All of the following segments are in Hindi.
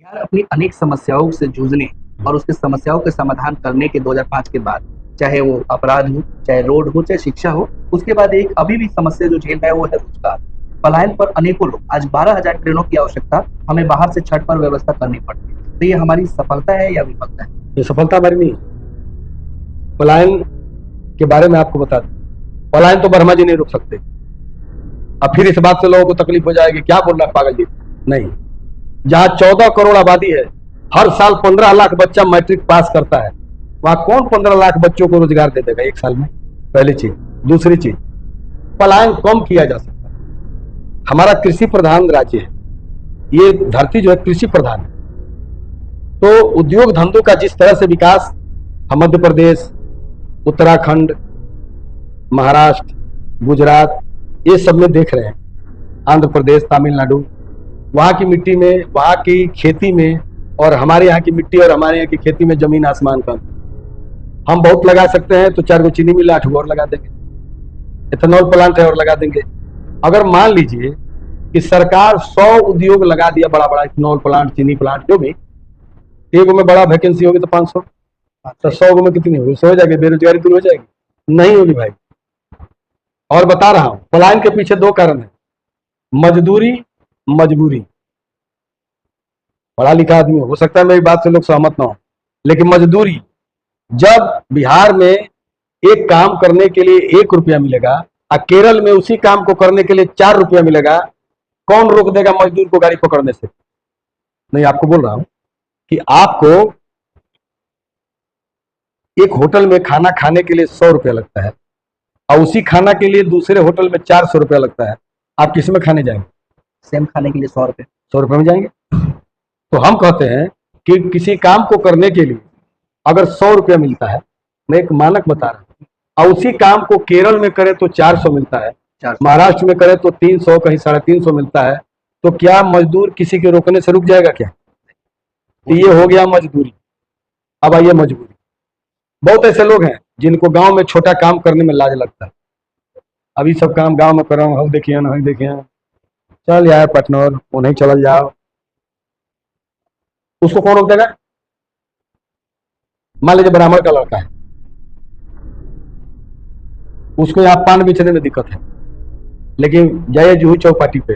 यार अपनी अनेक समस्याओं से जूझने और उसके समस्याओं के समाधान करने के 2005 के बाद, चाहे वो अपराध हो, चाहे रोड हो, चाहे शिक्षा हो, उसके बाद एक अभी भी समस्या जो झेल रहा है वो है रोजगार। पलायन पर अनेकों लोग, आज 12,000 ट्रेनों की आवश्यकता हमें बाहर से छत पर व्यवस्था करनी पड़ती है। तो ये हमारी सफलता है या विफलता है? ये सफलता हमारी नहीं। पलायन के बारे में आपको बता दूं, पलायन तो वर्मा जी नहीं रोक सकते। अब फिर इस बात से लोगों को तकलीफ हो जाएगी, क्या बोल रहा है पागल जी। नहीं, जहां 14 करोड़ आबादी है, हर साल 15 लाख बच्चा मैट्रिक पास करता है, वहां कौन 15 लाख बच्चों को रोजगार दे देगा एक साल में? पहली चीज। दूसरी चीज, पलायन कम किया जा सकता है। हमारा कृषि प्रधान राज्य है, ये धरती जो है कृषि प्रधान है। तो उद्योग धंधों का जिस तरह से विकास हम मध्य प्रदेश, उत्तराखंड, महाराष्ट्र, गुजरात, ये सब में देख रहे हैं, आंध्र प्रदेश, तमिलनाडु, वहां की मिट्टी में, वहां की खेती में और हमारे यहाँ की मिट्टी और हमारे यहाँ की खेती में जमीन आसमान का। हम बहुत लगा सकते हैं तो 4 गो चीनी मिल 8 गो और लगा देंगे, इथेनॉल प्लांट है और लगा देंगे। अगर मान लीजिए कि सरकार 100 उद्योग लगा दिया, बड़ा बड़ा इथेनॉल प्लांट, चीनी प्लांट, जो भी, एक में बड़ा वैकेंसी होगी तो 500, तो 100 में कितनी होगी? 100 हो जाएगी, बेरोजगारी दूर हो जाएगी? नहीं होगी भाई। और बता रहा हूं, पलायन के पीछे 2 कारण है, मजदूरी, मजबूरी। पढ़ा लिखा आदमी हो सकता है मेरी बात से लोग सहमत ना हो, लेकिन मजदूरी। जब बिहार में एक काम करने के लिए 1 रुपया मिलेगा और केरल में उसी काम को करने के लिए 4 रुपया मिलेगा, कौन रोक देगा मजदूर को गाड़ी पकड़ने से? नहीं, आपको बोल रहा हूं कि आपको एक होटल में खाना खाने के लिए 100 रुपया लगता है और उसी खाना के लिए दूसरे होटल में 400 रुपया लगता है। आप किस में खाने जाएंगे? सेम खाने के लिए 100 रुपए। 100 रुपये में जाएंगे। तो हम कहते हैं कि किसी काम को करने के लिए अगर 100 रुपया मिलता है, मैं एक मानक बता रहा हूँ, और उसी काम को केरल में करे तो 400 मिलता है, 400। महाराष्ट्र में करे तो 300, कहीं 350 मिलता है, तो क्या मजदूर किसी के रोकने से रुक जाएगा क्या? तो ये हो गया मजदूरी। अब आइए मजबूरी। बहुत ऐसे लोग हैं जिनको गांव में छोटा काम करने में लाज लगता है। अभी सब काम गांव में कर रहा हूँ, देखिए ना, देखिए, चल यार पटनौर, वो नहीं चल जाओ, उसको कौन रोक देगा? मान लीजिए ब्राह्मण का लड़का है, उसको यहाँ पान बेचने में दिक्कत है, लेकिन जाइए जूही चौपाटी पे,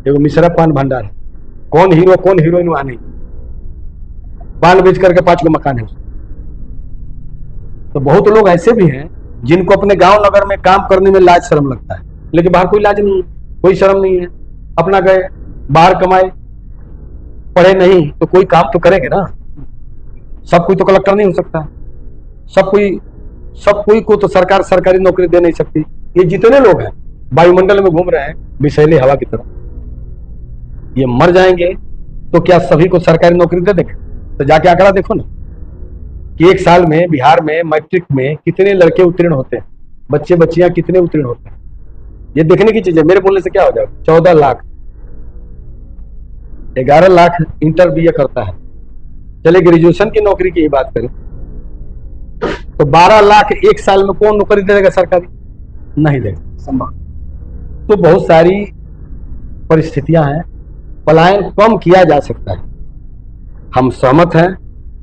एगो मिश्रा पान भंडार है, कौन हीरो कौन हीरोइन वहां नहीं, पान बेच करके 5 गो मकान है उसको। तो बहुत लोग ऐसे भी हैं जिनको अपने गांव नगर में काम करने में लाज शर्म लगता है, लेकिन बाहर कोई लाज नहीं है, कोई शर्म नहीं है, अपना गए बाहर कमाए। पढ़े नहीं तो कोई काम तो करेंगे ना। सब कोई तो कलेक्टर नहीं हो सकता, सब कोई को तो सरकार सरकारी नौकरी दे नहीं सकती। ये जितने लोग हैं वायुमंडल में घूम रहे हैं विषैली हवा की तरह, ये मर जाएंगे तो क्या सभी को सरकारी नौकरी दे देंगे? तो जाके आंकड़ा देखो ना कि एक साल में बिहार में मैट्रिक में कितने लड़के उत्तीर्ण होते हैं, बच्चे बच्चियां कितने उत्तीर्ण होते हैं, ये देखने की चीज है। मेरे बोलने से क्या हो जाएगा? 14 लाख, 11 लाख इंटर बीए करता है। चले ग्रेजुएशन की नौकरी की ही बात करें तो 12 लाख एक साल में कौन नौकरी दे देगा सरकारी? नहीं देगा, संभव। तो बहुत सारी परिस्थितियां हैं, पलायन कम किया जा सकता है। हम सहमत हैं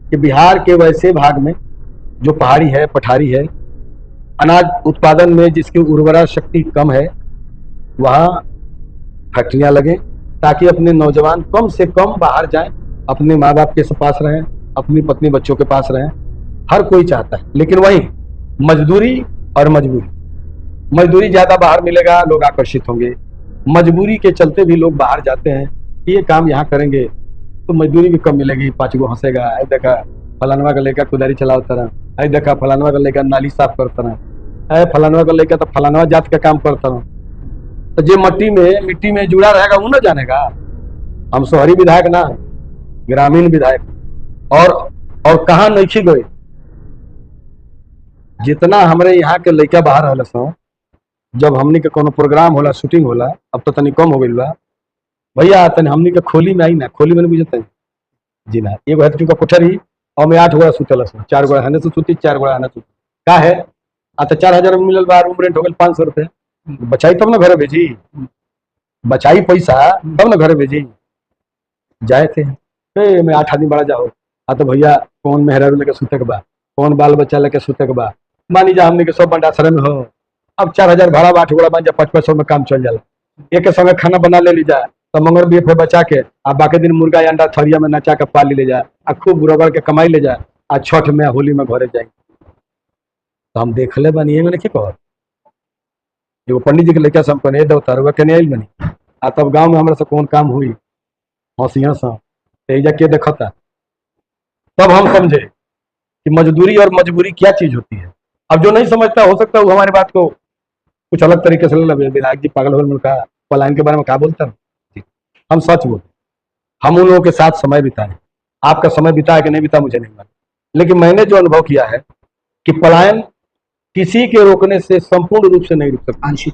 कि बिहार के वैसे भाग में जो पहाड़ी है, पठारी है, अनाज उत्पादन में जिसकी उर्वरा शक्ति कम है, वहां फैक्ट्रियां लगें ताकि अपने नौजवान कम से कम बाहर जाएं, अपने माँ बाप के पास रहें, अपनी पत्नी बच्चों के पास रहें। हर कोई चाहता है, लेकिन वही मजदूरी और मजबूरी, मजदूरी ज्यादा बाहर मिलेगा, लोग आकर्षित होंगे। मजबूरी के चलते भी लोग बाहर जाते हैं कि ये काम यहाँ करेंगे तो मजदूरी भी कम मिलेगी, 5 गो हंसेगा, ऐ देखा फलानवा का लेकर कुदारी चलाता रहा, ऐ देखा फलानवा का लेकर नाली साफ करता रहा, ऐ फलानवा का लेकर तो फलानवा जात का काम करता रहा। तो जो मिट्टी में जुड़ा रहेगा वो ना जानेगा। हम शहरी विधायक ना, ग्रामीण विधायक, और कहाँ नहीं गए। जितना हमारे यहाँ के लड़का बाहर रहल सो, जब हमनी के कोनो प्रोग्राम होला, शूटिंग होला, अब तो तनी कम हो गई बा भैया, तनी हमनी के खोली में आई ना, खोली में बुझते जी ना, एगो है का कोठरी और में 8 गोड़ा सुतल, 4 गोड़ा हने से सुती, 4 गोड़ा हने सुती का है। आ तो 4000 में मिलल बा, रूम रेंट हो गए 500 रुपये, बचाई तब ना घर भेजी, बचाई पैसा तब ना घर भेजी। जाए थे मैं 8 आदमी बड़ा जाओ आ तो भैया कौन मेहरारू लेके सुतक बा, कौन बाल बच्चा लेके सुतक बा। मानी जा हमने के सब बंडाश्रम में हो, अब 4000 भाड़ा 8 गोड़ा बन जा 500 में काम चल जाला। एक के संगे खाना बना ले ली जा तो मंगल भी फिर बचा के आ बाकी दिन मुर्गा अंडा थरिया में नचा के पाली ले जा आ खूब रगड़ के कमाई ले जा आ छठ में होली में घरे जाए। तो हम देख ले बनी मैंने क्या कह एगो पंडित जी के लेकर से हम कने दो तारुआ के नहीं आइल बनी आ तब गाँव में हमारे से कौन काम हुई हंसिया सा तेजा के देखता। तब हम समझे कि मजदूरी और मजबूरी क्या चीज होती है। अब जो नहीं समझता हो सकता है वो हमारी बात को कुछ अलग तरीके से ले। विधायक जी पागल हो का पलायन के बारे में क्या बोलता है, हम सच बोलते। हम उन लोगों के साथ समय बिताए, आपका समय बिताया कि नहीं बिता मुझे नहीं मालूम, लेकिन मैंने जो अनुभव किया है कि पलायन किसी के रोकने से संपूर्ण रूप से नहीं रुक सकता, आंशिक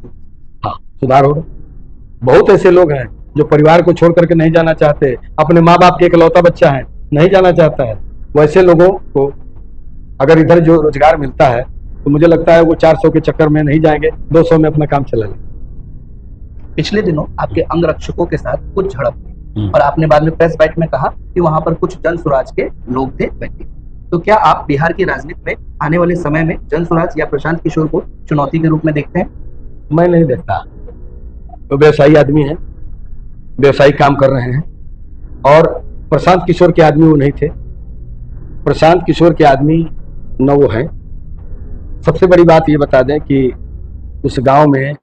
हाँ सुधार होगा। बहुत ऐसे लोग हैं जो परिवार को छोड़ करके नहीं जाना चाहते, अपने माँ बाप के इकलौता बच्चा है नहीं जाना चाहता है। वैसे लोगों को अगर इधर जो रोजगार मिलता है तो मुझे लगता है वो 400 के चक्कर में नहीं जाएंगे, 200 में अपना काम चला लेंगे। पिछले दिनों आपके अंगरक्षकों के साथ कुछ झड़प हुई और आपने बाद में प्रेस बाइट में कहा कि वहां पर कुछ जन स्वराज के लोग थे व्यक्ति। तो क्या आप बिहार की राजनीति में आने वाले समय में जन स्वराज या प्रशांत किशोर को चुनौती के रूप में देखते हैं? मैं नहीं देखता, वो व्यवसायी आदमी है, व्यवसायी काम कर रहे हैं। और प्रशांत किशोर के आदमी वो नहीं थे, प्रशांत किशोर के आदमी न वो हैं। सबसे बड़ी बात ये बता दें कि उस गांव में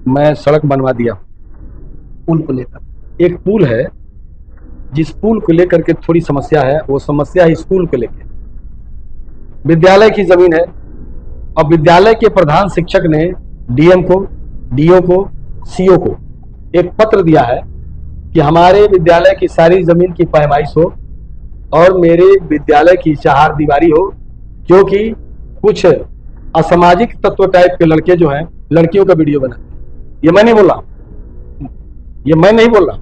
मैं सड़क बनवा दिया पुल को लेकर। एक पुल है जिस पुल को लेकर के थोड़ी समस्या है, वो समस्या है स्कूल को लेकर। विद्यालय की जमीन है और विद्यालय के प्रधान शिक्षक ने डीएम को, डीओ को, सीओ को एक पत्र दिया है कि हमारे विद्यालय की सारी जमीन की पैमाइश हो और मेरे विद्यालय की चार दीवारी हो, क्योंकि कुछ असामाजिक तत्व टाइप के लड़के जो हैं लड़कियों का वीडियो बनाते हैं। ये मैं नहीं बोला, ये मैं नहीं बोल रहा,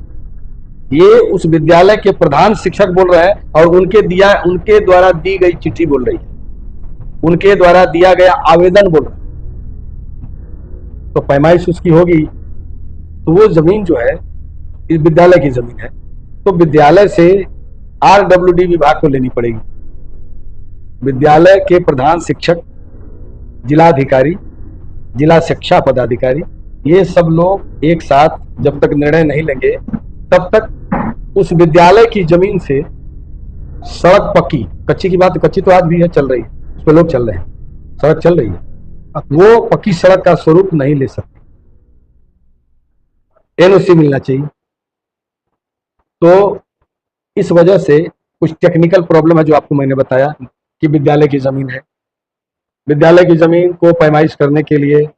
ये उस विद्यालय के प्रधान शिक्षक बोल रहे हैं और उनके द्वारा दी गई चिट्ठी बोल रही है, उनके द्वारा दिया गया आवेदन बोल रहा है। तो पैमाइश उसकी होगी तो वो जमीन जो है इस विद्यालय की जमीन है, तो विद्यालय से आरडब्ल्यूडी विभाग को लेनी पड़ेगी। विद्यालय के प्रधान शिक्षक, जिलाधिकारी, जिला शिक्षा पदाधिकारी, ये सब लोग एक साथ जब तक निर्णय नहीं लेंगे तब तक उस विद्यालय की जमीन से सड़क पक्की, कच्ची की बात कच्ची तो आज भी है, चल रही है, उस पर लोग चल रहे हैं, सड़क चल रही है, वो पक्की सड़क का स्वरूप नहीं ले सकते, एनओसी मिलना चाहिए। तो इस वजह से कुछ टेक्निकल प्रॉब्लम है जो आपको मैंने बताया कि विद्यालय की जमीन है। विद्यालय की जमीन को पैमाइश करने के लिए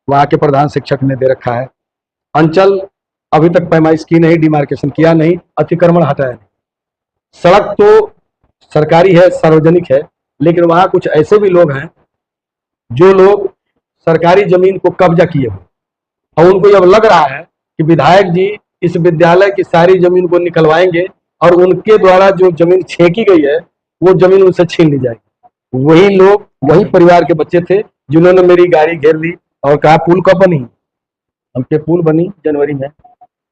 वहां के प्रधान शिक्षक ने दे रखा है। अंचल अभी तक पैमाइश की नहीं, डिमार्केशन किया नहीं, अतिक्रमण हटाया नहीं। सड़क तो सरकारी है, सार्वजनिक है, लेकिन वहां कुछ ऐसे भी लोग हैं जो लोग सरकारी जमीन को कब्जा किए हुए और उनको अब लग रहा है कि विधायक जी इस विद्यालय की सारी जमीन को निकलवाएंगे और उनके द्वारा जो जमीन छेकी गई है वो जमीन उनसे छीन ली जाएगी। वही लोग, वही परिवार के बच्चे थे जिन्होंने मेरी गाड़ी घेर ली और कहा पुल कब बनी? हमके पुल बनी जनवरी में,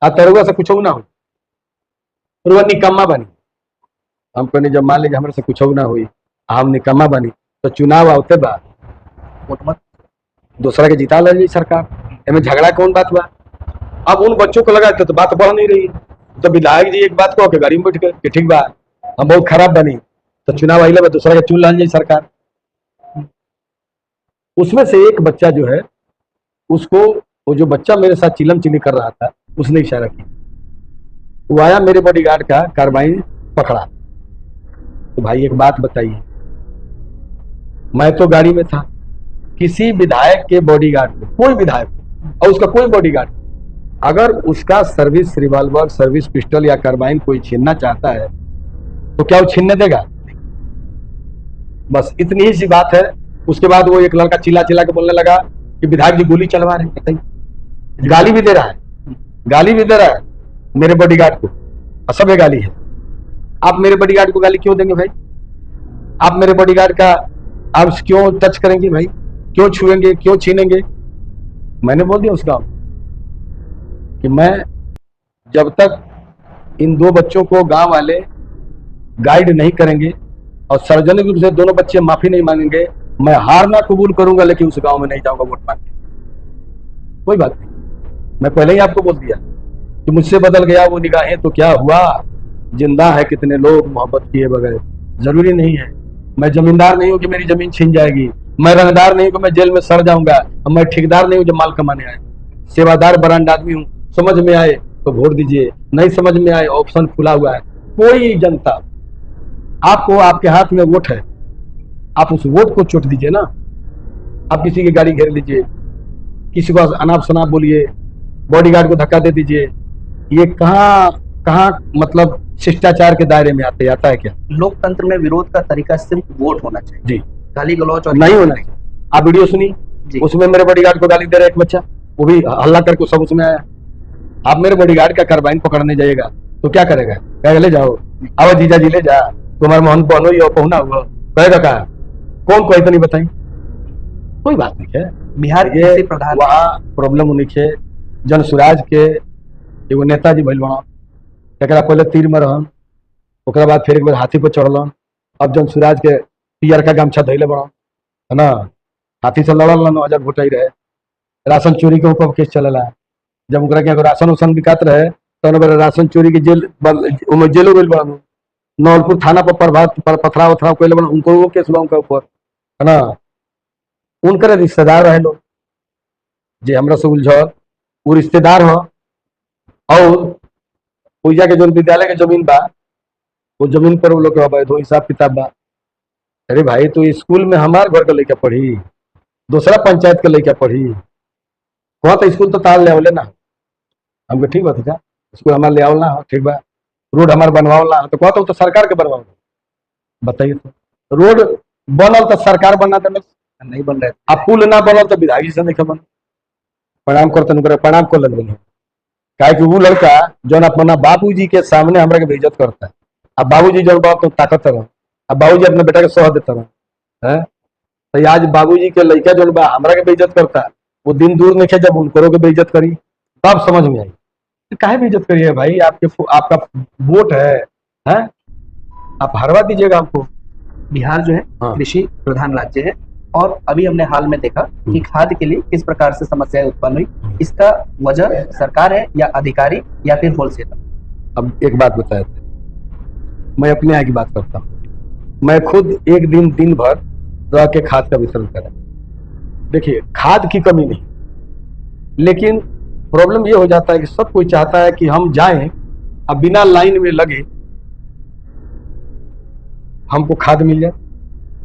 तरुआ से कुछ ना हो, तरुआ निकम्मा बनी। हम कहने जब मान लीजिए हमारे से कुछ ना हुई, हम निकम्मा बनी तो चुनाव आवते बाद दूसरा के जिता ली सरकार, एमें झगड़ा कौन बात बा? अब उन बच्चों को लगा तो बात बढ़ नहीं रही, तो विधायक जी एक बात को के गाड़ी में बैठ के ठीक बा हम बहुत खराब बनी तो चुनाव आइले में दूसरा के चुन ला जाए सरकार। उसमें से एक बच्चा जो है उसको, वो जो बच्चा मेरे साथ चिलम चिली कर रहा था उसने इशारा किया, वो आया मेरे बॉडीगार्ड का कार्बाइन पकड़ा। तो भाई एक बात बताइए, मैं तो गाड़ी में था, किसी विधायक के बॉडीगार्ड को, कोई विधायक और उसका कोई बॉडीगार्ड, अगर उसका सर्विस रिवॉल्वर, सर्विस पिस्टल या कार्बाइन कोई छीनना चाहता है तो क्या वो छीनने देगा? बस इतनी ही सी बात है। उसके बाद वो एक लड़का चिल्ला चिल्ला के बोलने लगा कि विधायक जी गोली चलवा रहे हैं, गाली भी दे रहा है, गाली भी दे रहा है मेरे बॉडीगार्ड को, असभ्य गाली है। आप मेरे बॉडीगार्ड को गाली क्यों देंगे भाई? आप मेरे बॉडीगार्ड का आप क्यों टच करेंगे भाई? क्यों छुएंगे, क्यों छीनेंगे? मैंने बोल दिया उस गांव कि मैं जब तक इन दो बच्चों को गांव वाले गाइड नहीं करेंगे और सार्वजनिक रूप से दोनों बच्चे माफी नहीं मांगेंगे, मैं हार ना कबूल करूंगा, लेकिन उस गांव में नहीं जाऊंगा वोट मांगने। कोई बात नहीं, मैं पहले ही आपको बोल दिया कि मुझसे बदल गया वो निगाहें तो क्या हुआ, जिंदा है कितने लोग मोहब्बत किए बगैर। जरूरी नहीं है, मैं जमींदार नहीं हूं कि मेरी जमीन छीन जाएगी, मैं रंगदार नहीं हूं कि मैं जेल में सड़ जाऊंगा, और मैं ठेकेदार नहीं हूं जो माल कमाने आए। सेवादार ब्रांड आदमी हूं, समझ में आए तो वोट दीजिए, नहीं समझ में आए ऑप्शन खुला हुआ है। कोई जनता, आपको आपके हाथ में वोट है, आप उस वोट को चोट दीजिए ना। आप किसी की गाड़ी घेर लीजिए, किसी को अनाप शनाप बोलिए, बॉडीगार्ड को धक्का दे दीजिए, ये कहाँ कहाँ मतलब शिष्टाचार के दायरे में आता है क्या? लोकतंत्र में विरोध का तरीका सिर्फ वोट होना चाहिए जी, गाली गलौज और नहीं होना चाहिए। आप वीडियो सुनी, जी। उसमें मेरे बॉडीगार्ड को गाली दे रहा है एक बच्चा, वो भी हल्ला करके सब उसमें आया। आप मेरे बॉडीगार्ड का कार्बाइन पकड़ने जाइएगा तो क्या करेगा? कहेगा ले जाओ, आओ जीजा जी ले जा, तुम्हारे मोहन बहनो ही पहुना हुआ, कहेगा कहा कौन को इतनी बताई? कोई बात नहीं है। बिहार के ये कृषि प्रधान वहाँ प्रॉब्लम होनी है। जन स्वराज के एगो नेताजी भइल बड़ा, एकरा पहले तीर में रहन, ओकरा बाद फिर एक बार हाथी पर चढ़लन, अब जन स्वराज के पियर का गमछा धैले बड़ा, है ना, हाथी से लड़ल 9,000 घोटाई रहे। राशन चोरी के ऊपर केस चलेला, जब ओकरा के राशन उसन बिकात रहे तो राशन चोरी के जेल जेलो गइल बड़ा, नौलपुर थाना पर प्रभात पर पथराव वथराव कैले बड़ा, उनको वो केस बा उनका ऊपर, है ना। उनकर रिश्तेदार रहे लोग जे हमरा से उलझल, वो रिश्तेदार हो, और पूजा के जो विद्यालय के जमीन बा, वो जमीन पर वो लोग के हिसाब किताब बा। अरे भाई, तो स्कूल में हमार घर के लड़का पढ़ी, दूसरा पंचायत के लड़का पढ़ी, वहाँ तो स्कूल तो तार ले आवले ना, हमको ठीक बात है, स्कूल हमारे ले आवल ना, ठीक बा, रोड हमारे बनवाओ ना, तो कहता तो सरकार के बनवाओ। बताइए तो, रोड बनल तो सरकार बना दे, नहीं बन रहे, अब पुल ना बनल तो विधायक जी से नहीं बन। प्रणाम करते प्रणाम कर लग बने, काहे कि वो लड़का जो अपना बाबूजी के सामने हमरा के बेइज्जत करता है। अब बाबूजी जो बाप तो ताकत रह, अब बाबूजी अपने बेटा के सह देता रह है, तो आज बाबूजी के लड़का जो बा हमरा के बेइज्जत करता है, वो दिन दूर नहीं है जब उनको के बेइज्जत करी, तब समझ में आई काहे बेइज्जत करिए भाई, आपका वोट है? आप हरवा दीजिएगा हमको। बिहार जो है हाँ। कृषि प्रधान राज्य है, और अभी हमने हाल में देखा कि खाद के लिए किस प्रकार से समस्याएं उत्पन्न हुई। इसका वजह सरकार है या अधिकारी या फिर होलसेलर? अब एक बात बताए थे, मैं अपने यहाँ की बात करता हूँ, मैं खुद एक दिन भर रह के खाद का वितरण करा। देखिए, खाद की कमी नहीं, लेकिन प्रॉब्लम ये हो जाता है कि सब कोई चाहता है कि हम जाएं, अब बिना लाइन में लगे हमको खाद मिल जाए,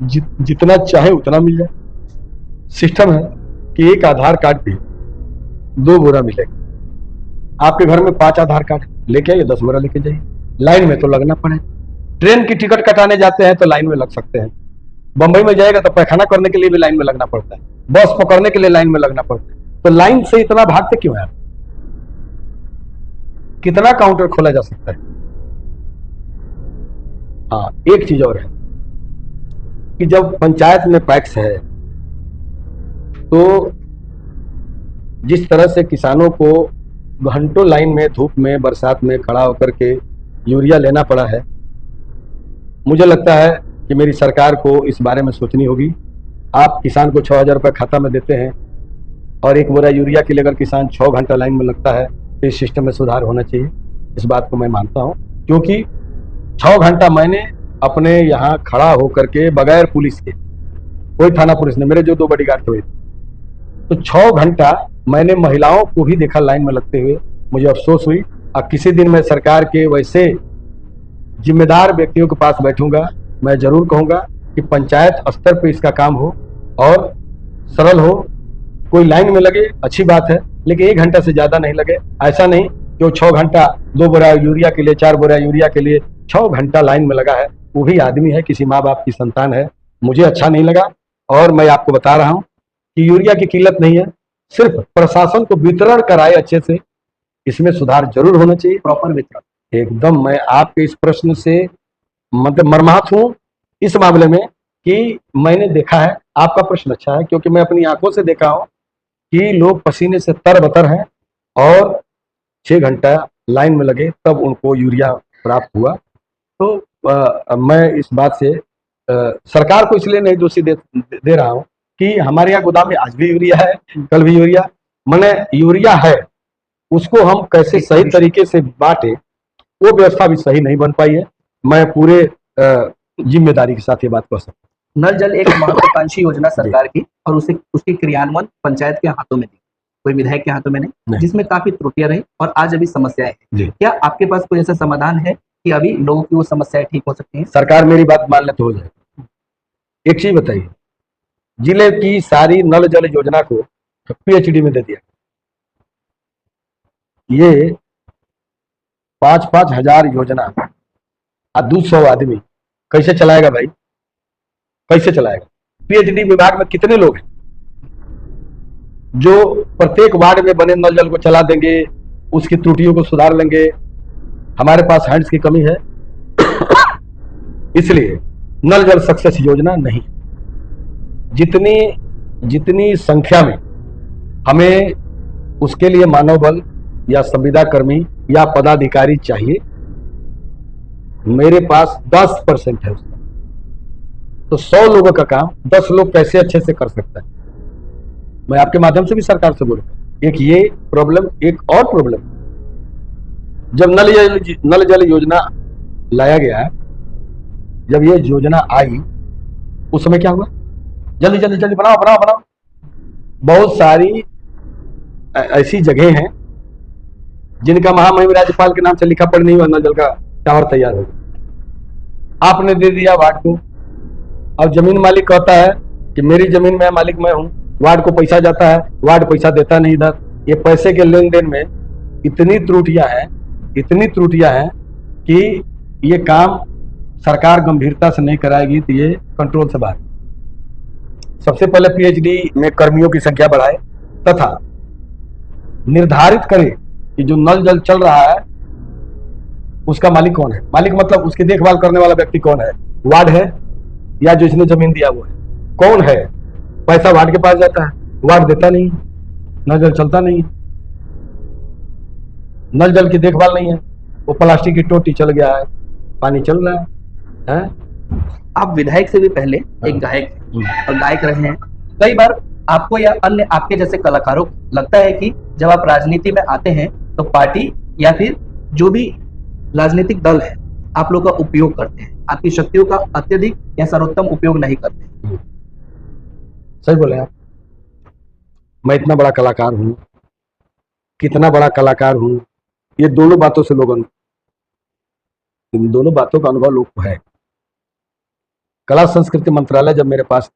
जितना चाहे उतना मिल जाए। सिस्टम है कि एक आधार कार्ड पे 2 बोरा मिलेगा। आपके घर में 5 आधार कार्ड लेके आइए, 10 बोरा लेके जाइए, लाइन में तो लगना पड़े। ट्रेन की टिकट कटाने जाते हैं तो लाइन में लग सकते हैं, बंबई में जाएगा तो पैखाना करने के लिए भी लाइन में लगना पड़ता है, बस पकड़ने के लिए लाइन में लगना पड़ता है। तो लाइन से इतना भागते क्यों है? कितना काउंटर खोला जा सकता है? हाँ, एक चीज और है कि जब पंचायत में पैक्स है तो जिस तरह से किसानों को घंटों लाइन में धूप में बरसात में खड़ा होकर के यूरिया लेना पड़ा है, मुझे लगता है कि मेरी सरकार को इस बारे में सोचनी होगी। आप किसान को 6,000 रुपये खाता में देते हैं और 1 बोरा यूरिया के लिए अगर किसान 6 घंटा लाइन में लगता है तो इस सिस्टम में सुधार होना चाहिए। इस बात को मैं मानता हूं, क्योंकि 6 घंटा मैंने अपने यहाँ खड़ा होकर के बगैर पुलिस के, कोई थाना पुलिस ने, मेरे जो 2 बॉडीगार्ड थे, तो 6 घंटा मैंने महिलाओं को भी देखा लाइन में लगते हुए, मुझे अफसोस हुई। अब किसी दिन मैं सरकार के वैसे जिम्मेदार व्यक्तियों के पास बैठूंगा, मैं जरूर कहूंगा कि पंचायत स्तर पर इसका काम हो और सरल हो। कोई लाइन में लगे अच्छी बात है, लेकिन 1 घंटा से ज्यादा नहीं लगे। ऐसा नहीं कि वो 6 घंटा 2 बोरा यूरिया के लिए, 4 बोरा यूरिया के लिए 6 घंटा लाइन में लगा है, वो भी आदमी है, किसी माँ बाप की संतान है। मुझे अच्छा नहीं लगा, और मैं आपको बता रहा हूं कि यूरिया की किल्लत नहीं है, सिर्फ प्रशासन को वितरण कराए अच्छे से, इसमें सुधार जरूर होना चाहिए। प्रॉपर वितरण एकदम, मैं आपके इस प्रश्न से मतलब मर्माहत हूं इस मामले में कि मैंने देखा है। आपका प्रश्न अच्छा है, क्योंकि मैं अपनी आंखों से देखा हूं कि लोग पसीने से तरबतर हैं और 6 घंटा लाइन में लगे तब उनको यूरिया प्राप्त हुआ। तो मैं इस बात से सरकार को इसलिए नहीं दोषी दे रहा हूं कि हमारे यहाँ गोदाम में आज भी यूरिया है, कल भी यूरिया, मैंने यूरिया है, उसको हम कैसे सही तरीके से बांटे वो व्यवस्था भी सही नहीं बन पाई है। मैं पूरे जिम्मेदारी के साथ ये बात कह सकता हूँ। नल जल एक महत्वाकांक्षी योजना सरकार की, और उसे उसकी क्रियान्वयन पंचायत के हाथों में थी, कोई विधायक के हाथों में नहीं, जिसमें काफी त्रुटियां रही और आज अभी समस्याएं हैं। क्या आपके पास कोई ऐसा समाधान है कि अभी लोगों की वो समस्याएं ठीक हो सकती हैं? सरकार मेरी बात मान ले तो हो जाए। एक चीज बताइए, जिले की सारी नल जल योजना को पीएचडी में दे दिया। ये 5-5 हजार योजना 200 आदमी कैसे चलाएगा भाई, कैसे चलाएगा? पीएचडी विभाग में कितने लोग हैं जो प्रत्येक वार्ड में बने नल जल को चला देंगे, उसकी त्रुटियों को सुधार लेंगे? हमारे पास हैंड्स की कमी है, इसलिए नल जल सक्सेस योजना नहीं। जितनी संख्या में हमें उसके लिए मानव बल या संविदा कर्मी या पदाधिकारी चाहिए, मेरे पास 10% है उसका। तो 100 लोगों का काम 10 लोग कैसे अच्छे से कर सकता है? मैं आपके माध्यम से भी सरकार से बोलूंगा, एक ये प्रॉब्लम, एक और प्रॉब्लम, जब नल जल योजना लाया गया, जब ये योजना आई उस समय क्या हुआ? जल्दी जल्दी जल्दी बनाओ बनाओ बनाओ। बहुत सारी ऐसी जगह हैं जिनका महामहिम राज्यपाल के नाम से लिखा पढ़ नहीं हुआ, नल जल का टावर तैयार हो गया, आपने दे दिया वार्ड को। अब जमीन मालिक कहता है कि मेरी जमीन में मालिक मैं हूं, वार्ड को पैसा जाता है, वार्ड पैसा देता नहीं इधर। ये पैसे के लेन देन में इतनी त्रुटियां हैं कि ये काम सरकार गंभीरता से नहीं कराएगी तो ये कंट्रोल से बाहर। सबसे पहले पीएचडी में कर्मियों की संख्या बढ़ाए तथा निर्धारित करे कि जो नल जल चल रहा है उसका मालिक कौन है। मालिक मतलब उसकी देखभाल करने वाला व्यक्ति कौन है, वार्ड है या जो इसने जमीन दिया वो है, कौन है? पैसा वार्ड के पास जाता है, वार्ड देता नहीं, नल जल चलता नहीं, नल जल की देखभाल नहीं है, वो प्लास्टिक की टोटी चल गया है, पानी चल रहा है। आप विधायक से भी पहले एक गायक और गायक रहे हैं। कई बार आपको या अन्य आपके जैसे कलाकारों को लगता है कि जब आप राजनीति में आते हैं तो पार्टी या फिर जो भी राजनीतिक दल है आप लोग का उपयोग करते हैं, आपकी शक्तियों का अत्यधिक या सर्वोत्तम उपयोग नहीं करते। सही बोले आप। मैं इतना बड़ा कलाकार हूं, कितना बड़ा कलाकार हूं, ये दोनों बातों से लोगों, इन दोनों बातों का अनुभव लोग को है। कला संस्कृति मंत्रालय जब मेरे पास,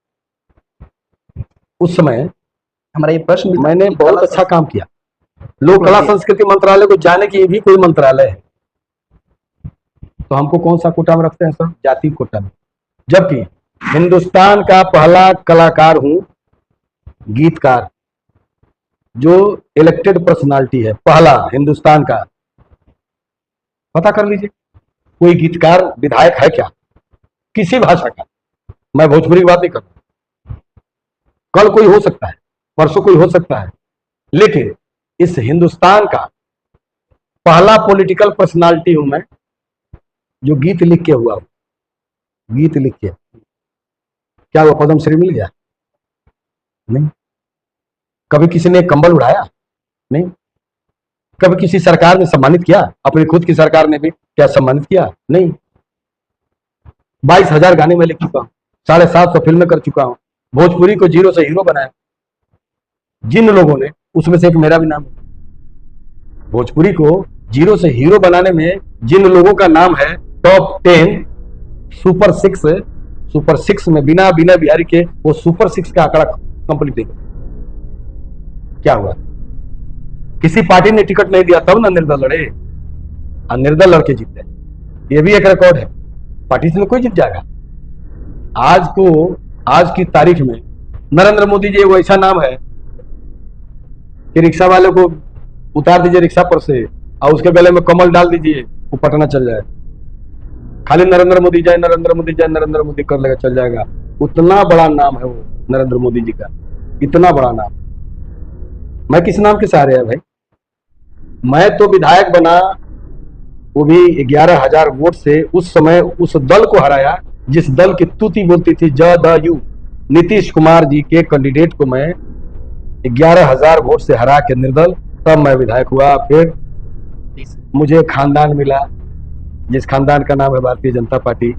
उस समय हमारा ये प्रश्न, मैंने बहुत अच्छा काम किया। लोग कला संस्कृति मंत्रालय को जाने की ये भी कोई मंत्रालय है, तो हमको कौन सा कोटा में रखते हैं सर? जाति कोटा में। जबकि हिंदुस्तान का पहला कलाकार हूं, गीतकार, जो इलेक्टेड पर्सनालिटी है, पहला हिंदुस्तान का। पता कर लीजिए कोई गीतकार विधायक है क्या किसी भाषा का? मैं भोजपुरी की बात नहीं कर रहा, कल कोई हो सकता है, परसों कोई हो सकता है, लेकिन इस हिंदुस्तान का पहला पॉलिटिकल पर्सनालिटी हूं मैं जो गीत लिख के हुआ हूं। गीत लिख के क्या हुआ? पद्मश्री मिल गया? नहीं। कभी किसी ने कंबल उड़ाया? नहीं। कभी किसी सरकार ने सम्मानित किया? अपनी खुद की सरकार ने भी क्या सम्मानित किया? नहीं। 22,000 गाने में लिख चुका हूं, 750 फिल्में कर चुका हूं, भोजपुरी को जीरो से हीरो बनाया। जिन लोगों ने, उसमें से एक मेरा भी नाम है। भोजपुरी को जीरो से हीरो बनाने में जिन लोगों का नाम है टॉप 10, सुपर 6 में बिना बिहारी के वो सुपर 6 का आंकड़ा कंप्लीट नहीं। क्या हुआ? किसी पार्टी ने टिकट नहीं दिया तब ना निर्दल लड़े, निर्दल लड़के जीते। ये भी एक रिकॉर्ड है, पार्टी से कोई जीत जाएगा। आज की तारीख में नरेंद्र मोदी जी वो ऐसा नाम है कि रिक्शा वाले को उतार दीजिए रिक्शा पर से और उसके गले में कमल डाल दीजिए, वो पटना चल जाए। खाली नरेंद्र मोदी जाए, नरेंद्र मोदी जाए, नरेंद्र मोदी कर लेगा, चल जाएगा। उतना बड़ा नाम है वो नरेंद्र मोदी जी का, इतना बड़ा नाम। मैं किस नाम के सहारे है भाई? मैं तो विधायक बना वो भी 11,000 वोट से उस समय उस दल को हराया जिस दल की तूती बोलती थी जदयू। नीतीश कुमार जी के कैंडिडेट को मैं 11,000 वोट से हरा के निर्दल, तब मैं विधायक हुआ। फिर मुझे खानदान मिला जिस खानदान का नाम है भारतीय जनता पार्टी।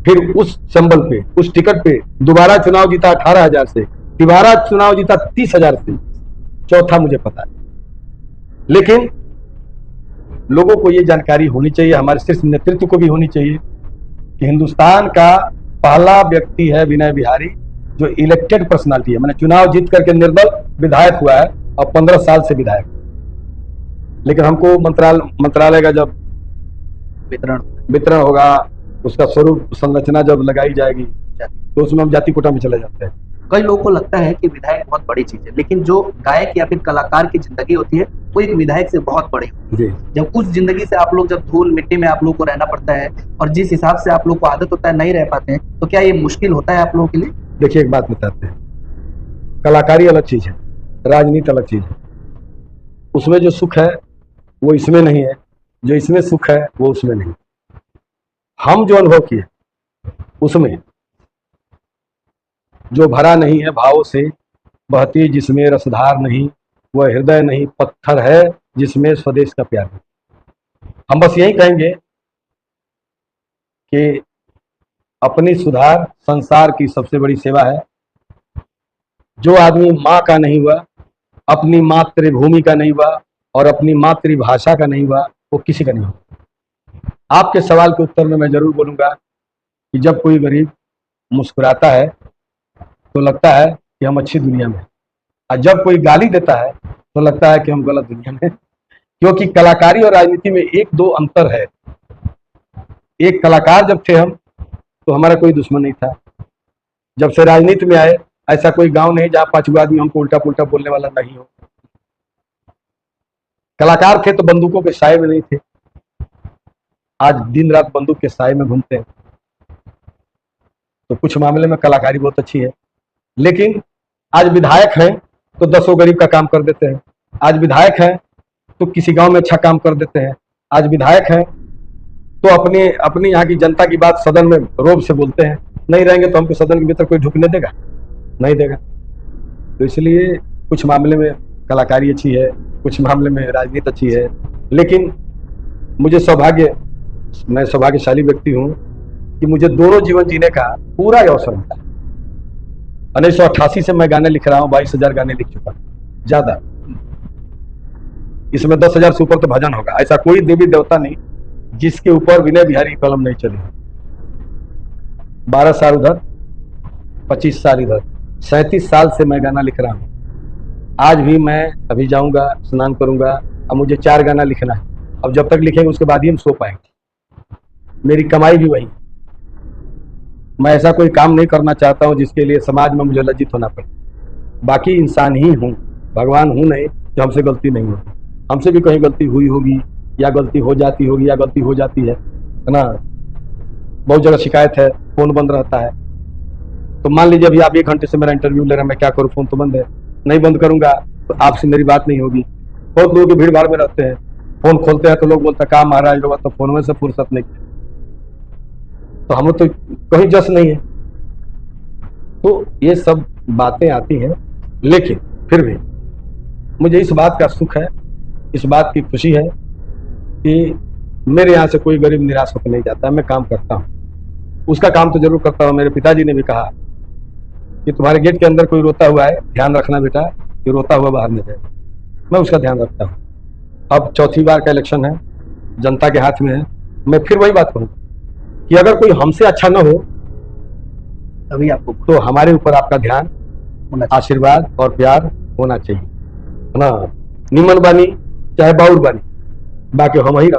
फिर उस चंबल पे, उस टिकट पे दोबारा चुनाव जीता 18,000 से, तिबारा चुनाव जीता 30,000 से, चौथा मुझे पता है। लेकिन लोगों को ये जानकारी होनी चाहिए, हमारे शीर्ष नेतृत्व को भी होनी चाहिए कि हिंदुस्तान का पहला व्यक्ति है विनय बिहारी जो इलेक्टेड पर्सनालिटी है, मैंने चुनाव जीत करके निर्दल विधायक हुआ है और 15 साल से विधायक। लेकिन हमको मंत्रालय का जब वितरण होगा, उसका स्वरूप संरचना जब लगाई जाएगी तो उसमें हम जाति कोटा में चले जाते हैं। कई लोगों को लगता है कि विधायक बहुत बड़ी चीज है, लेकिन जो गायक या फिर कलाकार की जिंदगी होती है वो एक विधायक से बहुत बड़ी होती है। जब उस जिंदगी से आप लोग जब धूल मिट्टी में आप लोग को रहना पड़ता है और जिस हिसाब से आप लोग को आदत होता है नहीं रह पाते हैं, तो क्या ये मुश्किल होता है आप लोगों के लिए? देखिए एक बात बताते हैं, कलाकारी अलग चीज है, राजनीति अलग चीज है। उसमें जो सुख है वो इसमें नहीं है, जो इसमें सुख है वो उसमें नहीं। हम जो अनुभव किए उसमें जो भरा नहीं है भावों से, बहती जिसमें रसधार नहीं, वह हृदय नहीं पत्थर है जिसमें स्वदेश का प्यार नहीं। हम बस यही कहेंगे कि अपनी सुधार संसार की सबसे बड़ी सेवा है। जो आदमी माँ का नहीं हुआ, अपनी मातृभूमि का नहीं हुआ और अपनी मातृभाषा का नहीं हुआ, वो किसी का नहीं हुआ। आपके सवाल के उत्तर में मैं जरूर बोलूंगा कि जब कोई गरीब मुस्कुराता है तो लगता है कि हम अच्छी दुनिया में, और जब कोई गाली देता है तो लगता है कि हम गलत दुनिया में। क्योंकि कलाकारी और राजनीति में एक दो अंतर है। एक कलाकार जब थे हम तो हमारा कोई दुश्मन नहीं था। जब से राजनीति में आए, ऐसा कोई गांव नहीं जहां 5 आदमी हमको उल्टा पुल्टा बोलने वाला नहीं हो। कलाकार थे तो बंदूकों के साए में नहीं थे, आज दिन रात बंदूक के साए में घूमते हैं। तो कुछ मामले में कलाकारी बहुत अच्छी है। लेकिन आज विधायक हैं तो 10 गरीब का काम कर देते हैं, आज विधायक हैं तो किसी गांव में अच्छा काम कर देते हैं, आज विधायक हैं तो अपनी यहाँ की जनता की बात सदन में रोब से बोलते हैं। नहीं रहेंगे तो हमको सदन के भीतर कोई ढुकने देगा? नहीं देगा। तो इसलिए कुछ मामले में कलाकारी अच्छी है, कुछ मामले में राजनीति अच्छी है। लेकिन मैं सौभाग्यशाली व्यक्ति हूँ कि मुझे दोनों जीवन जीने का पूरा अवसर मिला। 1988 से मैं गाने लिख रहा हूँ, 22,000 गाने लिख चुका हूँ, ज्यादा। इसमें 10,000 से ऊपर तो भजन होगा। ऐसा कोई देवी देवता नहीं जिसके ऊपर विनय बिहारी की कलम नहीं चली। 12 साल उधर, 25 साल इधर, 37 साल से मैं गाना लिख रहा हूँ। आज भी मैं अभी जाऊंगा, स्नान करूंगा, अब मुझे 4 गाना लिखना है। अब जब तक लिखेंगे उसके बाद ही हम सो पाएंगे। मेरी कमाई भी वही। मैं ऐसा कोई काम नहीं करना चाहता हूं जिसके लिए समाज में मुझे लज्जित होना पड़े। बाकी इंसान ही हूं, भगवान हूं नहीं जो हमसे गलती नहीं होती। हमसे भी कहीं गलती हुई होगी या गलती हो जाती होगी या गलती हो जाती है ना। बहुत जगह शिकायत है, फोन बंद रहता है। तो मान लीजिए अभी आप 1 घंटे से मेरा इंटरव्यू ले रहे हैं, मैं क्या करूं, फोन तो बंद है। नहीं बंद करूंगा तो आपसे मेरी बात नहीं होगी। बहुत लोगों की भीड़ भाड़ में रहते हैं, फोन खोलते हैं तो लोग बोलते हैं काम महाराज लोग तो फोन में से फुर्सत नहीं। तो हम तो कहीं जस नहीं है। तो ये सब बातें आती हैं, लेकिन फिर भी मुझे इस बात का सुख है, इस बात की खुशी है कि मेरे यहाँ से कोई गरीब निराश होकर नहीं जाता। मैं काम करता हूँ, उसका काम तो जरूर करता हूँ। मेरे पिताजी ने भी कहा कि तुम्हारे गेट के अंदर कोई रोता हुआ है, ध्यान रखना बेटा कि रोता हुआ बाहर नहीं जाए। मैं उसका ध्यान रखता हूँ। अब चौथी बार का इलेक्शन है, जनता के हाथ में है। मैं फिर वही बात कहूँ कि अगर कोई हमसे अच्छा न हो तभी आपको तो हमारे ऊपर आपका ध्यान, आशीर्वाद और प्यार होना चाहिए ना। निमन बानी चाहे बाउर बानी, बाकी हम ही